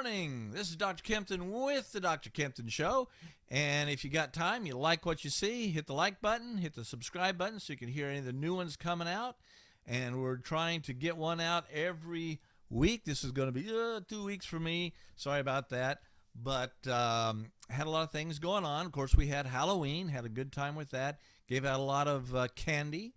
morning. This is Dr. Kempton with the Dr. Kempton Show. And if you got time, you like what you see, hit the like button, hit the subscribe button so you can hear any of the new ones coming out. And we're trying to get one out every week. This is going to be 2 weeks for me. Sorry about that. But had a lot of things going on. Of course, we had Halloween, had a good time with that. Gave out a lot of candy.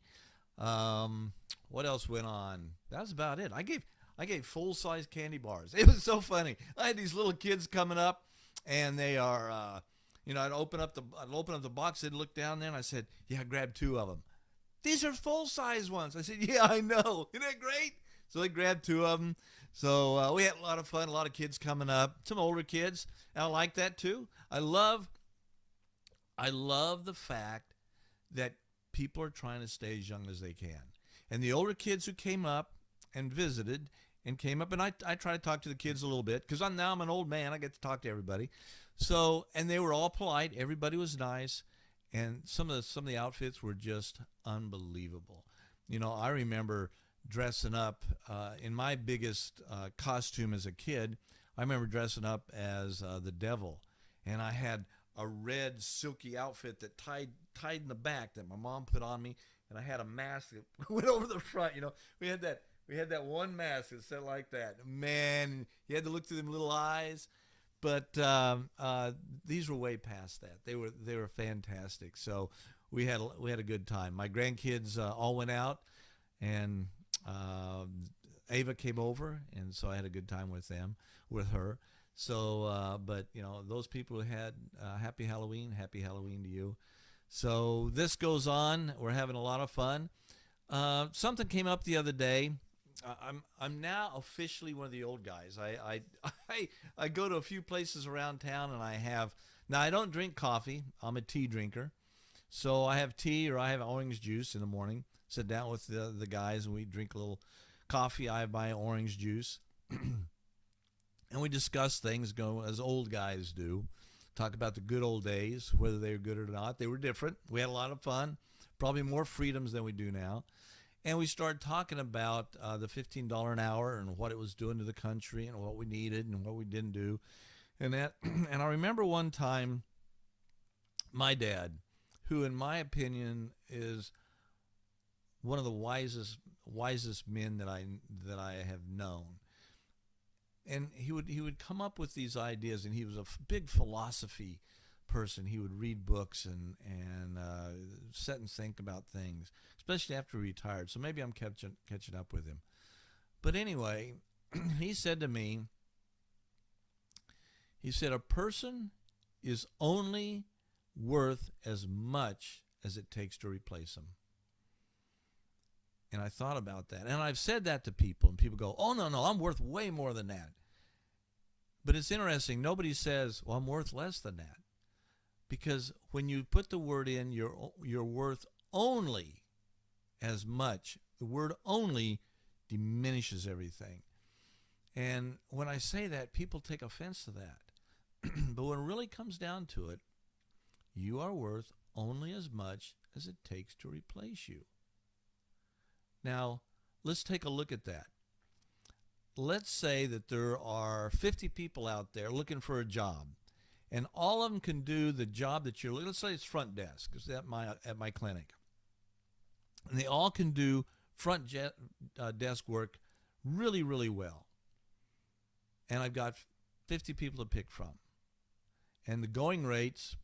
What else went on? That was about it. I gave full-size candy bars. It was so funny. I had these little kids coming up, and they are, I'd open up the box, they'd look down there, and I said, yeah, I grabbed 2 of them. These are full-size ones. I said, yeah, I know. Isn't that great? So they grabbed 2 of them. So we had a lot of fun, a lot of kids coming up, some older kids. And I like that too. I love the fact that people are trying to stay as young as they can. And the older kids who came up and visited and came up, and I try to talk to the kids a little bit because I'm an old man. I get to talk to everybody. So, and they were all polite. Everybody was nice. And some of the outfits were just unbelievable. You know, I remember dressing up in my biggest costume as a kid. I remember dressing up as the devil, and I had a red silky outfit that tied in the back that my mom put on me, and I had a mask that went over the front. You know, we had that one mask that said like that. Man, you had to look through them little eyes. But these were way past that. They were fantastic. So we had a good time. My grandkids all went out, and Ava came over, and so I had a good time with her. So, but you know, those people who had happy Halloween to you. So this goes on. We're having a lot of fun. Something came up the other day. I'm now officially one of the old guys. I go to a few places around town, and I don't drink coffee. I'm a tea drinker. So I have tea or I have orange juice in the morning. Sit down with the guys, and we drink a little coffee. I have my orange juice. And we discuss things, go as old guys do. Talk about the good old days, whether they were good or not. They were different. We had a lot of fun, probably more freedoms than we do now. And we started talking about the $15 an hour and what it was doing to the country and what we needed and what we didn't do. And I remember one time my dad, who in my opinion is one of the wisest men that I have known. And he would come up with these ideas, and he was a big philosophy person. He would read books and sit and think about things, especially after he retired. So maybe I'm catching up with him. But anyway, he said to me, a person is only worth as much as it takes to replace them. And I thought about that. And I've said that to people, and people go, oh, no, I'm worth way more than that. But it's interesting. Nobody says, well, I'm worth less than that. Because when you put the word in, you're worth only as much. The word only diminishes everything. And when I say that, people take offense to that. But when it really comes down to it, you are worth only as much as it takes to replace you. Now, let's take a look at that. Let's say that there are 50 people out there looking for a job, and all of them can do the job that you're. Let's say it's front desk. It's at my clinic, and they all can do front desk work really, really well. And I've got 50 people to pick from, and the going rate's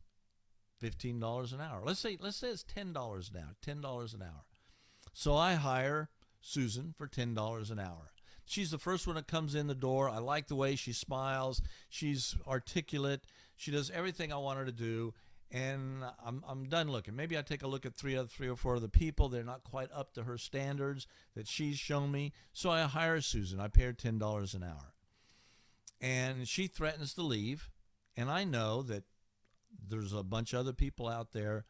$15 an hour. Let's say it's $10 now. $10 an hour. So I hire Susan for $10 an hour. She's the first one that comes in the door. I like the way she smiles. She's articulate. She does everything I want her to do. And I'm done looking. Maybe I take a look at three or four other people. They're not quite up to her standards that she's shown me. So I hire Susan. I pay her $10 an hour. And she threatens to leave. And I know that there's a bunch of other people out there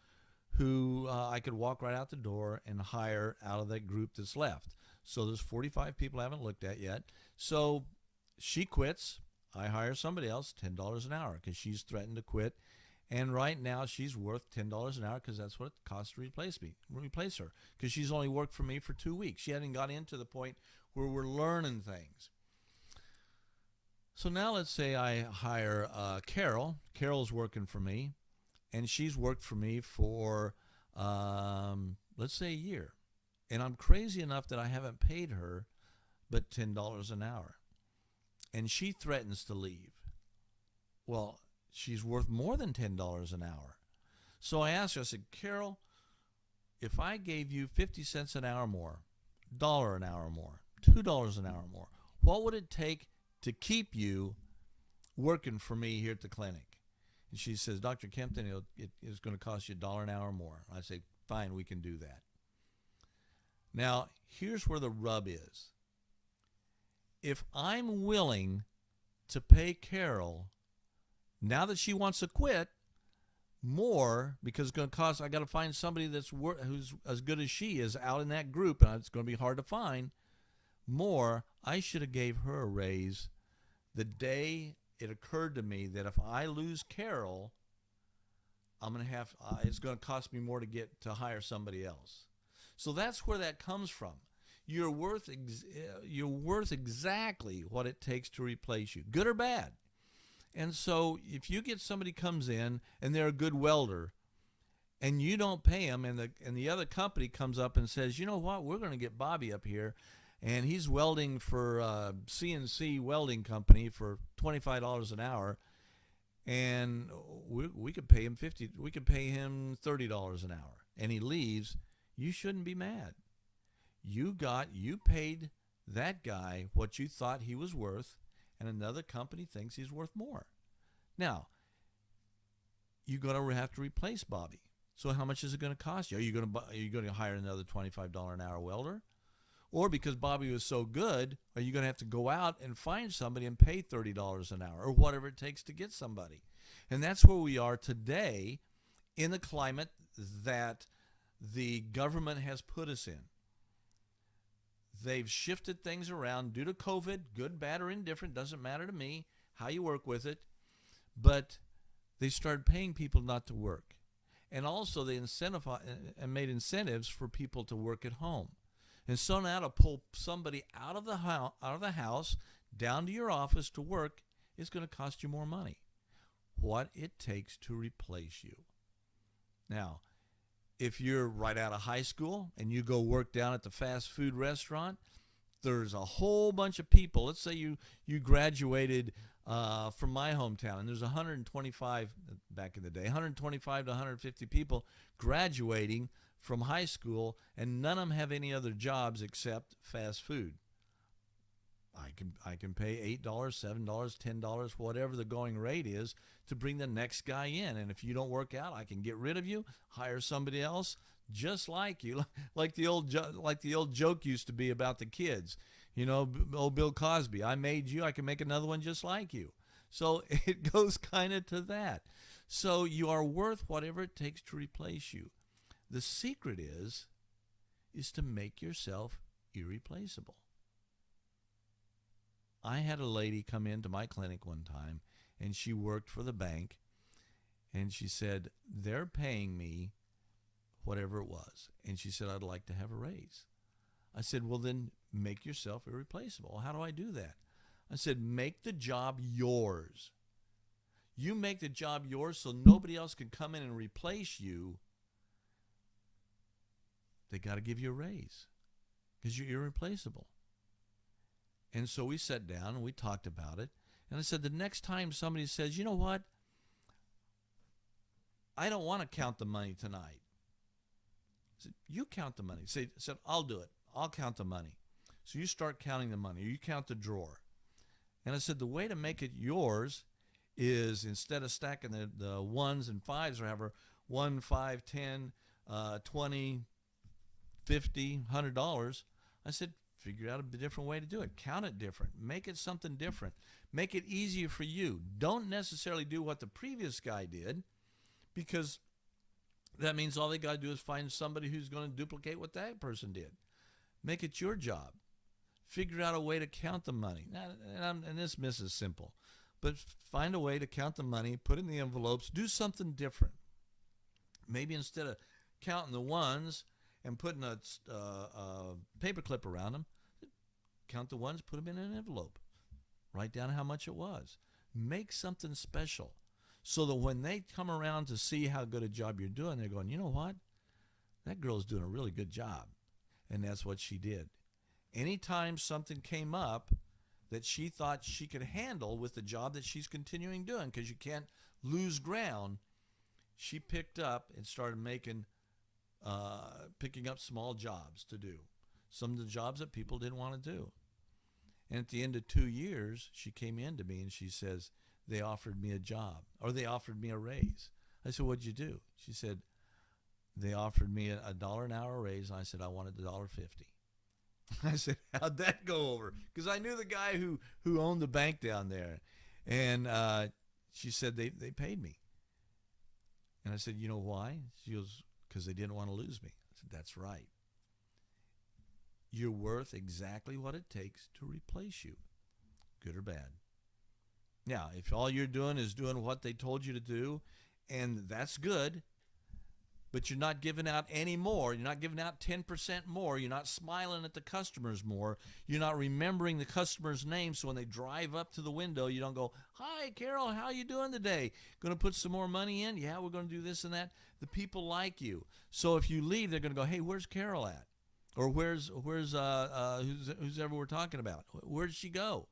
who I could walk right out the door and hire out of that group that's left. So there's 45 people I haven't looked at yet. So she quits. I hire somebody else, $10 an hour, because she's threatened to quit. And right now she's worth $10 an hour because that's what it costs to replace her, because she's only worked for me for 2 weeks. She hadn't got into the point where we're learning things. So now let's say I hire Carol. Carol's working for me, and she's worked for me for, let's say, a year. And I'm crazy enough that I haven't paid her but $10 an hour. And she threatens to leave. Well, she's worth more than $10 an hour. So I asked her, I said, Carol, if I gave you 50 cents an hour more, $1 an hour more, $2 an hour more, what would it take to keep you working for me here at the clinic? And she says, Dr. Kempton, it's going to cost you $1 an hour more. I say, fine, we can do that. Now, here's where the rub is. If I'm willing to pay Carol, now that she wants to quit, more, because it's going to cost, I got to find somebody who's as good as she is out in that group, and it's going to be hard to find, more, I should have gave her a raise the day it occurred to me that if I lose Carol, it's going to cost me more to hire somebody else. So that's where that comes from. You're worth exactly what it takes to replace you, good or bad. And so if you get somebody comes in and they're a good welder and you don't pay them, and the other company comes up and says, you know what, we're going to get Bobby up here and he's welding for CNC Welding Company for $25 an hour, and we could pay him $30 an hour, and he leaves, you shouldn't be mad. You paid that guy what you thought he was worth, and another company thinks he's worth more. Now, you're going to have to replace Bobby. So how much is it going to cost you? Are you going to hire another $25 an hour welder? Or because Bobby was so good, are you going to have to go out and find somebody and pay $30 an hour or whatever it takes to get somebody? And that's where we are today in the climate that the government has put us in. They've shifted things around due to COVID, good, bad, or indifferent, doesn't matter to me how you work with it. But they started paying people not to work. And also they made incentives for people to work at home. And so now to pull somebody out of the house down to your office to work is going to cost you more money. What it takes to replace you. Now, if you're right out of high school and you go work down at the fast food restaurant, there's a whole bunch of people. Let's say you graduated from my hometown, and there's 125 back in the day, 125 to 150 people graduating from high school, and none of them have any other jobs except fast food. I can pay $8, $7, $10, whatever the going rate is, to bring the next guy in. And if you don't work out, I can get rid of you, hire somebody else just like you, like the old joke used to be about the kids. You know, old Bill Cosby, I made you, I can make another one just like you. So it goes kind of to that. So you are worth whatever it takes to replace you. The secret is to make yourself irreplaceable. I had a lady come into my clinic one time, and she worked for the bank, and she said, they're paying me whatever it was. And she said, I'd like to have a raise. I said, well, then make yourself irreplaceable. How do I do that? I said, make the job yours. You make the job yours so nobody else can come in and replace you. They got to give you a raise because you're irreplaceable. And so we sat down and we talked about it. And I said, the next time somebody says, you know what? I don't want to count the money tonight. I said, you count the money. I said, I'll do it. I'll count the money. So you start counting the money, or you count the drawer. And I said, the way to make it yours is, instead of stacking the ones and fives or however, 1, 5, 10, 20, 50, $100, I said, figure out a different way to do it. Count it different. Make it something different. Make it easier for you. Don't necessarily do what the previous guy did, because that means all they got to do is find somebody who's going to duplicate what that person did. Make it your job. Figure out a way to count the money. And this is simple, but find a way to count the money, put in the envelopes, do something different. Maybe instead of counting the ones and putting a paper clip around them, count the ones, put them in an envelope. Write down how much it was. Make something special so that when they come around to see how good a job you're doing, they're going, you know what? That girl's doing a really good job. And that's what she did. Anytime something came up that she thought she could handle with the job that she's continuing doing, because you can't lose ground, she picked up and started picking up small jobs to do. Some of the jobs that people didn't want to do. And at the end of 2 years, she came in to me and she says, they offered me a job, or they offered me a raise. I said, what'd you do? She said, they offered me a $1 an hour raise. And I said, I wanted $1.50. I said, how'd that go over? Because I knew the guy who owned the bank down there. And she said, they paid me. And I said, you know why? She goes, because they didn't want to lose me. I said, that's right. You're worth exactly what it takes to replace you, good or bad. Now, if all you're doing is doing what they told you to do, and that's good, but you're not giving out any more, you're not giving out 10% more, you're not smiling at the customers more, you're not remembering the customer's name, so when they drive up to the window, you don't go, hi, Carol, how you doing today? Going to put some more money in? Yeah, we're going to do this and that. The people like you. So if you leave, they're going to go, hey, where's Carol at? Or who's ever we're talking about? Where did she go?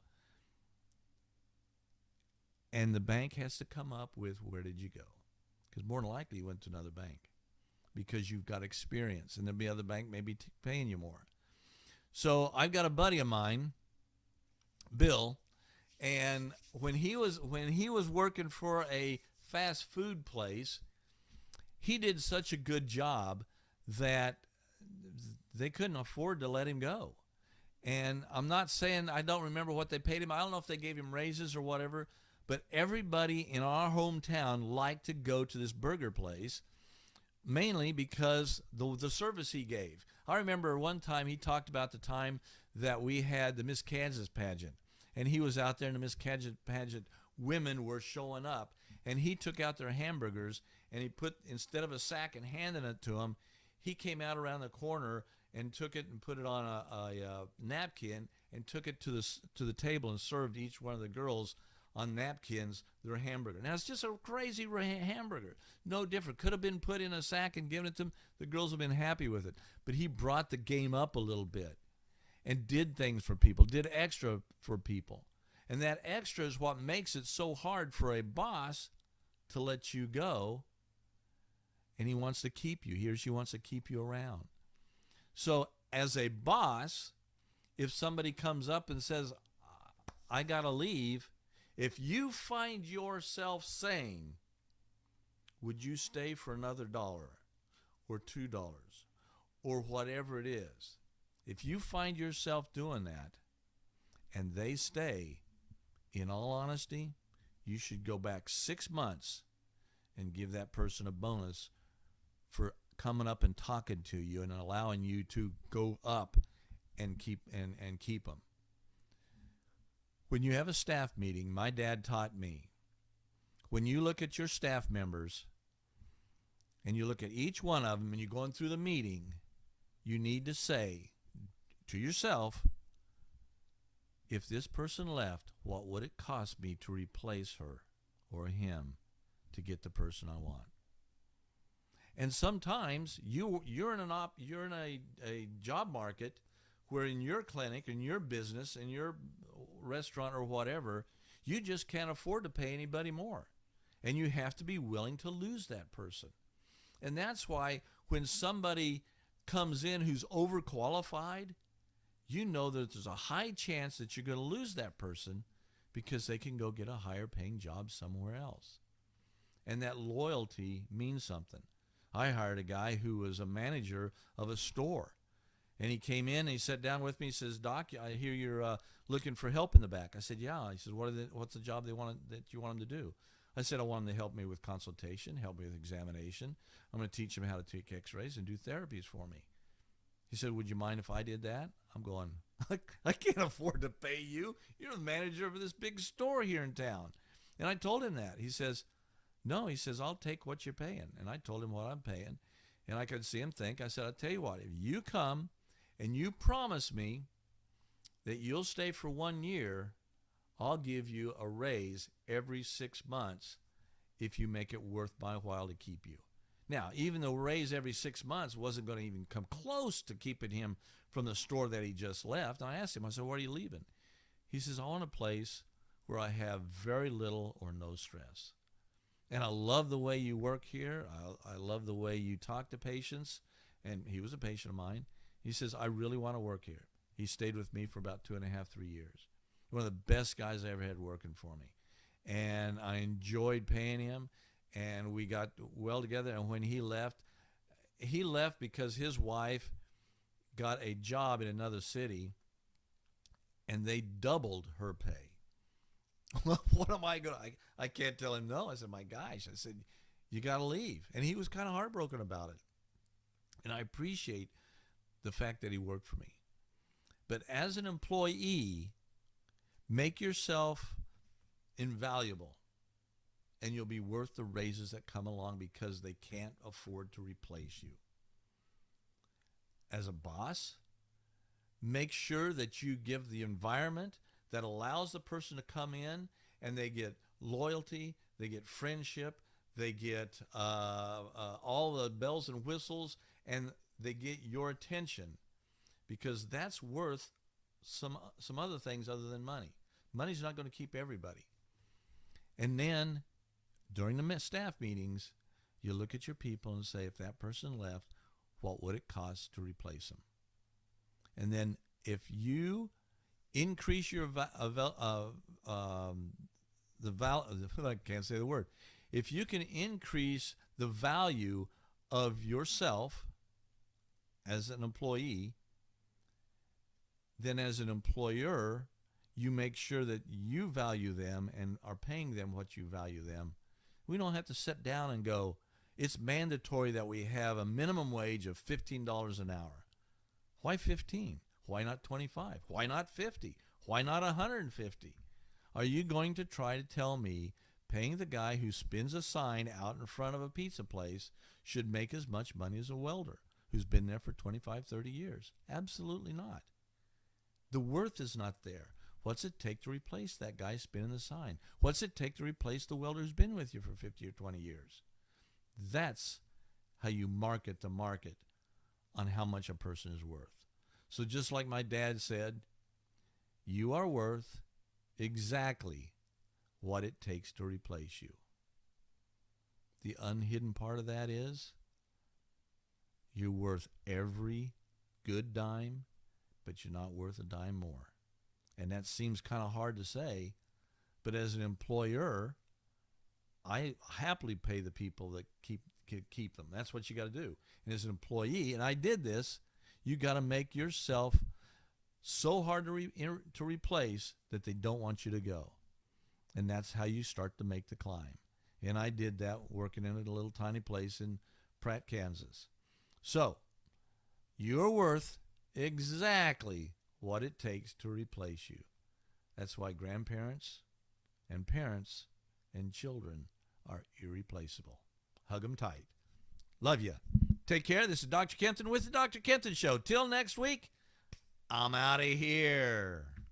And the bank has to come up with, where did you go? Because more than likely you went to another bank because you've got experience, and there'll be other bank maybe paying you more. So I've got a buddy of mine, Bill, and when he was working for a fast food place, he did such a good job that they couldn't afford to let him go. And I'm not saying I don't remember what they paid him. I don't know if they gave him raises or whatever, but everybody in our hometown liked to go to this burger place, mainly because the service he gave. I remember one time he talked about the time that we had the Miss Kansas pageant, and he was out there, and the Miss Kansas pageant women were showing up, and he took out their hamburgers, and he put, instead of a sack and handing it to them, he came out around the corner and took it and put it on a napkin and took it to the table and served each one of the girls on napkins their hamburger. Now, it's just a crazy hamburger. No different. Could have been put in a sack and given it to them. The girls have been happy with it. But he brought the game up a little bit and did things for people, did extra for people. And that extra is what makes it so hard for a boss to let you go. And he wants to keep you. He or she wants to keep you around. So as a boss, if somebody comes up and says, I got to leave, if you find yourself saying, would you stay for another $1 or $2 or whatever it is, if you find yourself doing that and they stay, in all honesty, you should go back 6 months and give that person a bonus for coming up and talking to you and allowing you to go up and keep them. When you have a staff meeting, my dad taught me, when you look at your staff members and you look at each one of them and you're going through the meeting, you need to say to yourself, if this person left, what would it cost me to replace her or him to get the person I want? And sometimes you're in a job market where in your clinic, in your business, in your restaurant or whatever, you just can't afford to pay anybody more. And you have to be willing to lose that person. And that's why when somebody comes in who's overqualified, you know that there's a high chance that you're going to lose that person because they can go get a higher paying job somewhere else. And that loyalty means something. I hired a guy who was a manager of a store. And he came in and he sat down with me. He says, Doc, I hear you're looking for help in the back. I said, yeah. He says, what's the job that you want them to do? I said, I want them to help me with consultation, help me with examination. I'm going to teach them how to take x-rays and do therapies for me. He said, would you mind if I did that? I'm going, I can't afford to pay you. You're the manager of this big store here in town. And I told him that. He says, no, he says, I'll take what you're paying. And I told him what I'm paying. And I could see him think. I said, I'll tell you what, if you come and you promise me that you'll stay for 1 year, I'll give you a raise every 6 months if you make it worth my while to keep you. Now, even the raise every 6 months wasn't going to even come close to keeping him from the store that he just left. And I asked him, I said, where are you leaving? He says, I want a place where I have very little or no stress. And I love the way you work here. I love the way you talk to patients. And he was a patient of mine. He says, I really want to work here. He stayed with me for about 2.5, 3 years. One of the best guys I ever had working for me. And I enjoyed paying him. And we got well together. And when he left because his wife got a job in another city, and they doubled her pay. What am I going to, I can't tell him no. I said, my gosh. I said, you got to leave. And he was kind of heartbroken about it. And I appreciate the fact that he worked for me. But as an employee, make yourself invaluable, and you'll be worth the raises that come along because they can't afford to replace you. As a boss, make sure that you give the environment that allows the person to come in and they get loyalty, they get friendship, they get all the bells and whistles, and they get your attention, because that's worth some other things other than money. Money's not going to keep everybody. And then during the staff meetings, you look at your people and say, if that person left, what would it cost to replace them? And then if you increase your I can't say the word. If you can increase the value of yourself as an employee, then as an employer, you make sure that you value them and are paying them what you value them. We don't have to sit down and go, it's mandatory that we have a minimum wage of $15 an hour. Why 15? Why not 25? Why not 50? Why not 150? Are you going to try to tell me paying the guy who spins a sign out in front of a pizza place should make as much money as a welder who's been there for 25, 30 years? Absolutely not. The worth is not there. What's it take to replace that guy spinning the sign? What's it take to replace the welder who's been with you for 50 or 20 years? That's how you market the market on how much a person is worth. So just like my dad said, you are worth exactly what it takes to replace you. The unhidden part of that is you're worth every good dime, but you're not worth a dime more. And that seems kind of hard to say, but as an employer, I happily pay the people that keep them. That's what you got to do. And as an employee, and I did this, you got to make yourself so hard to replace that they don't want you to go. And that's how you start to make the climb. And I did that working in a little tiny place in Pratt, Kansas. So you're worth exactly what it takes to replace you. That's why grandparents and parents and children are irreplaceable. Hug them tight. Love you. Take care. This is Dr. Kempton with the Dr. Kempton Show. Till next week, I'm out of here.